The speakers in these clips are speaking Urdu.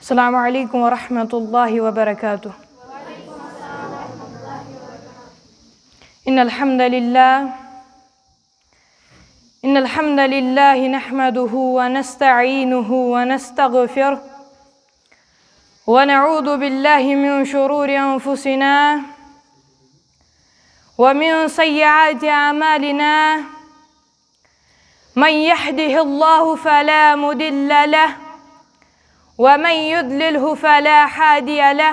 السلام علیکم ورحمۃ اللہ وبرکاتہ۔ ان الحمد للہ نحمده ونستعینه ونستغفره ونعوذ باللہ من شرور انفسنا ومن سیئات اعمالنا من يهده الله فلا مضل له ومن يضلله فلا هادي له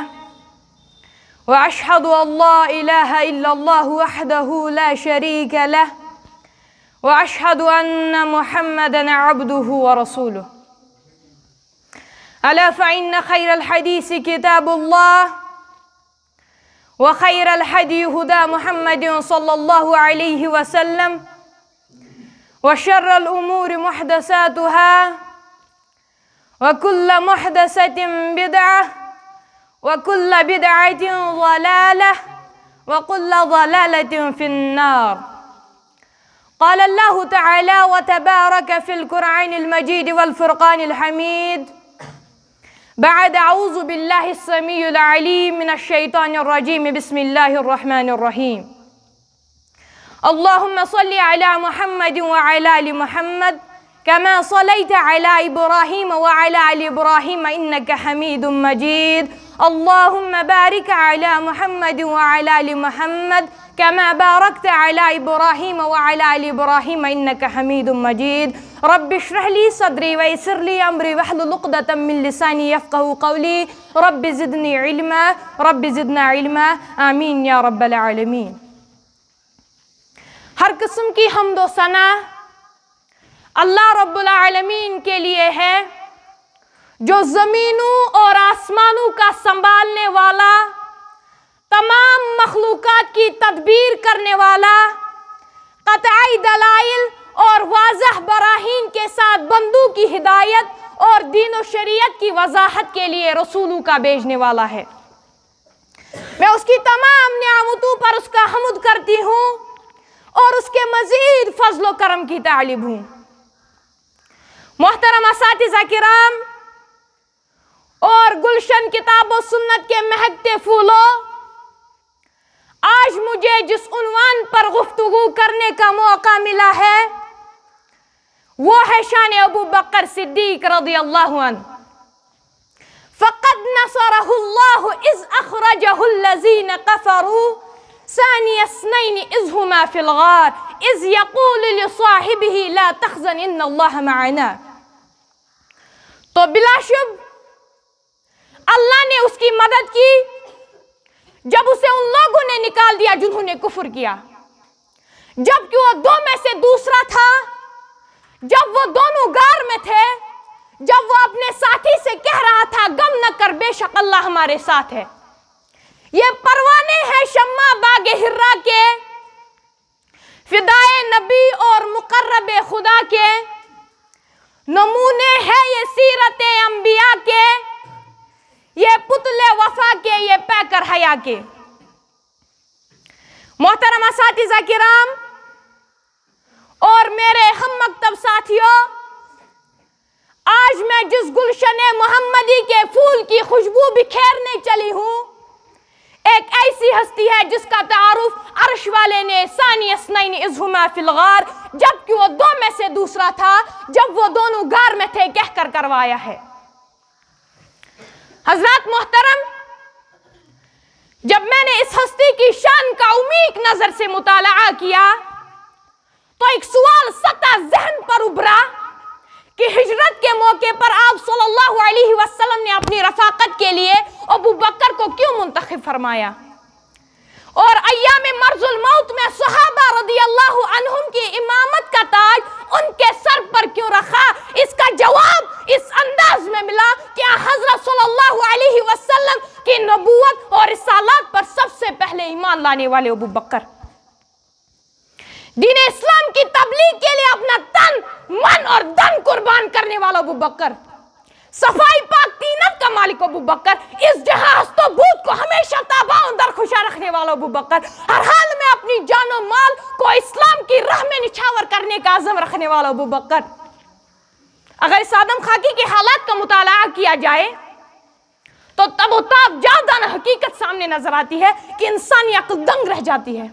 وأشهد أن لا إله إلا الله وحده لا شريك له وأشهد أن محمدا عبده ورسوله ألا فإن خير الحديث كتاب الله وخير الهدي هدى محمد صلى الله عليه وسلم وشر الأمور محدثاتها وكل محدثة بدعة وكل بدعة ضلالة وكل ضلالة في النار. قال الله تعالى وتبارك في القرآن المجيد والفرقان الحميد بعد أعوذ بالله السميع العليم من الشيطان الرجيم بسم الله الرحمن الرحيم. اللهم صل على محمد وعلى آل محمد كما صليت على إبراهيم وعلى آل إبراهيم إنك حميد مجيد. اللهم بارك على محمد وعلى آل محمد كما باركت على إبراهيم وعلى آل إبراهيم إنك حميد مجيد. رب اشرح لي صدري ويسر لي أمري واحلل عقدة من لساني يفقهوا قولي. رب زدني علما رب زدنا علما آمین یا رب العالمین. ہر قسم کی حمد و ثنا اللہ رب العالمین کے لیے ہے جو زمینوں اور آسمانوں کا سنبھالنے والا، تمام مخلوقات کی تدبیر کرنے والا، قطعی دلائل اور واضح براہین کے ساتھ بندوں کی ہدایت اور دین و شریعت کی وضاحت کے لیے رسولوں کا بھیجنے والا ہے۔ میں اس کی تمام نعمتوں پر اس کا حمد کرتی ہوں اور اس کے مزید فضل و کرم کی طالب ہوں۔ محترم اساتذہ کرام اور گلشن کتاب و سنت کے مہکتے پھولوں، آج مجھے جس عنوان پر گفتگو کرنے کا موقع ملا ہے وہ ہے شان ابو بکر صدیق رضی اللہ عنہ۔ فقد نصرہ اللہ اذ اخرجہ الذین کفروا ثانی اثنین اذ ہما فی الغار اذ یقول لصاحبہ لا تحزن ان اللہ معنا۔ تو بلا شبہ اللہ نے اس کی مدد کی جب اسے ان لوگوں نے نکال دیا جنہوں نے کفر کیا، جبکہ وہ دو میں سے دوسرا تھا، جب وہ دونوں غار میں تھے، جب وہ اپنے ساتھی سے کہہ رہا تھا غم نہ کر بے شک اللہ ہمارے ساتھ ہے۔ یہ پروانے ہیں شمع باغ حرا کے، فدائے نبی اور مقرب خدا کے، نمونے ہے یہ سیرت انبیاء کے، یہ پتل وفا کے، یہ پیکر حیا کے۔ محترم اساتذہ کرام اور میرے ہم مکتب ساتھیوں، آج میں جس گلشن محمدی کے پھول کی خوشبو بکھیرنے چلی ہوں، ایک ایسی ہستی ہے جس کا تعارف عرش والے نے ثانی اثنین اذ ہما فی الغار، جبکہ وہ دو میں سے دوسرا تھا، جب وہ دونوں غار میں تھے کہہ کر کروایا ہے۔ حضرات محترم، جب میں نے اس ہستی کی شان کا عمیق نظر سے مطالعہ کیا تو ایک سوال سطح ذہن پر ابھرا کہ ہجرت کے موقع پر آپ صلی اللہ علیہ وسلم نے اپنی رفاقت کے لیے ابو بکر کو کیوں منتخب فرمایا، اور ایام مرض الموت میں صحابہ رضی اللہ عنہم کی امامت کا تاج ان کے سر پر کیوں رکھا؟ اس کا جواب اس انداز میں ملا کہ حضرت صلی اللہ علیہ وسلم کی نبوت اور رسالات پر سب سے پہلے ایمان لانے والے ابو بکر، دین اسلام کی تبلیغ کے لیے اپنا تن، من اور دن قربان کرنے والا ابو بکر، صفائی پاک تینت کا مالک ابو بکر، اس جہاں ہست و بود کو ہمیشہ تاباں درخوشا رکھنے والا ابو بکر، ہر حال میں اپنی جان و مال کو اسلام کی راہ میں نچھاور کرنے کا عزم رکھنے والا ابو بکر۔ اگر اس آدم خاکی کے حالات کا مطالعہ کیا جائے تو تب و تاب جاودانہ حقیقت سامنے نظر آتی ہے کہ انسانی عقل دنگ رہ جاتی ہے۔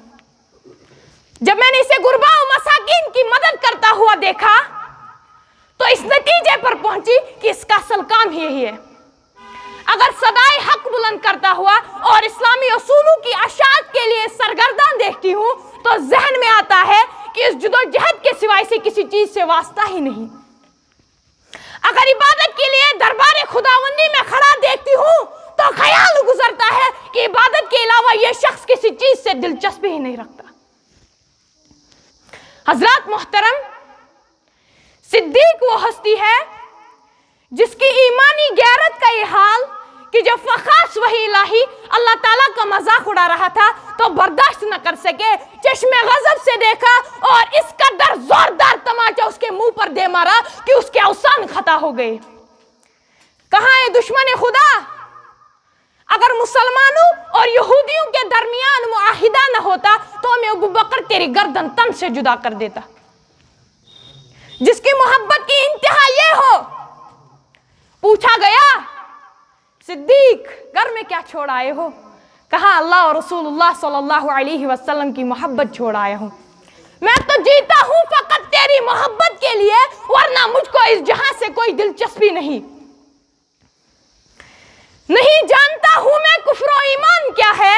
جب میں نے اسے غرباء و مساکین کی مدد کرتا ہوا دیکھا تو اس نتیجے پر پہنچی کہ اس کا اصل کام ہی یہی ہے۔ اگر صدائے حق بلند کرتا ہوا اور اسلامی اصولوں کی اشاعت کے لیے سرگرداں دیکھتی ہوں تو ذہن میں آتا ہے کہ اس جدوجہد کے سوائے سے کسی چیز سے واسطہ ہی نہیں۔ اگر عبادت کے لیے دربار خداوندی میں کھڑا دیکھتی ہوں تو خیال گزرتا ہے کہ عبادت کے علاوہ یہ شخص کسی چیز سے دلچسپی ہی نہیں رکھتا۔ حضرات محترم، صدیق وہ ہستی ہے جس کی ایمانی غیرت کا یہ حال کہ جب فخاص وحی الہی اللہ تعالیٰ کا مذاق اڑا رہا تھا تو برداشت نہ کر سکے، چشم غضب سے دیکھا اور اس قدر زوردار تماچا اس کے منہ پر دے مارا کہ اس کے اوسان خطا ہو گئے۔ کہاں ہے دشمن خدا؟ اگر مسلمانوں اور یہودیوں کے درمیان معاہدہ نہ ہوتا تو میں ابو بکر تیری گردن تن سے جدا کر دیتا۔ جس کی محبت کی انتہا یہ ہو، پوچھا گیا صدیق گھر میں کیا چھوڑ آئے ہو؟ کہا اللہ اور رسول اللہ صلی اللہ علیہ وسلم کی محبت چھوڑ آیا ہوں۔ میں تو جیتا ہوں فقط تیری محبت کے لیے، ورنہ مجھ کو اس جہاں سے کوئی دلچسپی نہیں۔ نہیں جانتا ہوں میں کفر و ایمان کیا ہے،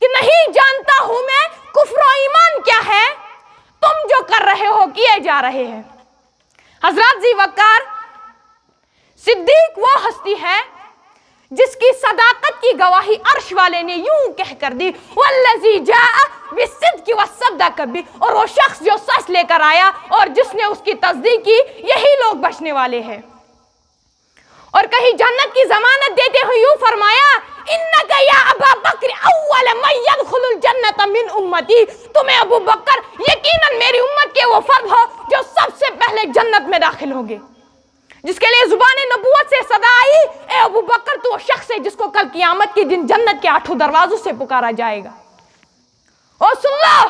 کہ نہیں جانتا ہوں میں کفر و ایمان کیا ہے، تم جو کر رہے ہو کیے جا رہے ہیں۔ حضرات ذی وقار، صدیق وہ ہستی ہے جس کی صداقت کی گواہی عرش والے نے یوں کہہ کر دی، والذی جاء بالصدق وصدق بہ، اور وہ شخص جو سچ لے کر آیا اور جس نے اس کی تصدیق کی، یہی لوگ بچنے والے ہیں۔ اور کہیں جنت کی ضمانت دیتے ہوئے یوں فرمایا، انک یا ابا بکر اول من يدخل الجنت من امتی، تمہیں ابو بکر یقیناً میری امت کے وہ فرد ہو جو سب سے پہلے جنت میں داخل ہوں گے۔ جس کے لیے زبان نبوت سے صدا آئی، اے ابو بکر تو وہ شخص ہے جس کو کل قیامت کے دن جنت کے 8 دروازوں سے پکارا جائے گا۔ اور سن لو،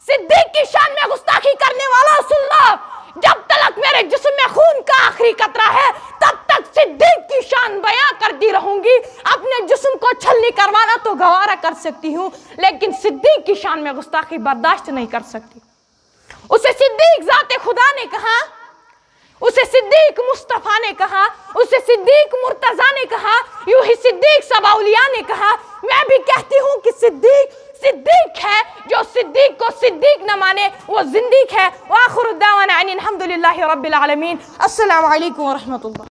صدیق کی شان میں گستاخی کرنے والا سن لو، جب تلک میرے جسم میں خون کا آخری قطرہ ہے تب تک صدیق کی شان بیان کرتی رہوں گی۔ اپنے جسم کو چھلنی کروانا تو گوارا کر سکتی ہوں، لیکن صدیق کی شان میں گستاخی برداشت نہیں کر سکتی۔ اسے صدیق ذات خدا نے کہا، اسے صدیق مصطفیٰ نے کہا، اسے صدیق مرتضیٰ نے کہا، یوں ہی صدیق سب اولیاء نے کہا۔ میں بھی کہتی ہوں کہ صدیق صدیق ہے، جو صدیق کو صدیق نہ مانے وہ زندیق ہے۔ وآخر الدعوانا ان الحمد للہ رب العالمین۔ السلام علیکم ورحمۃ اللہ۔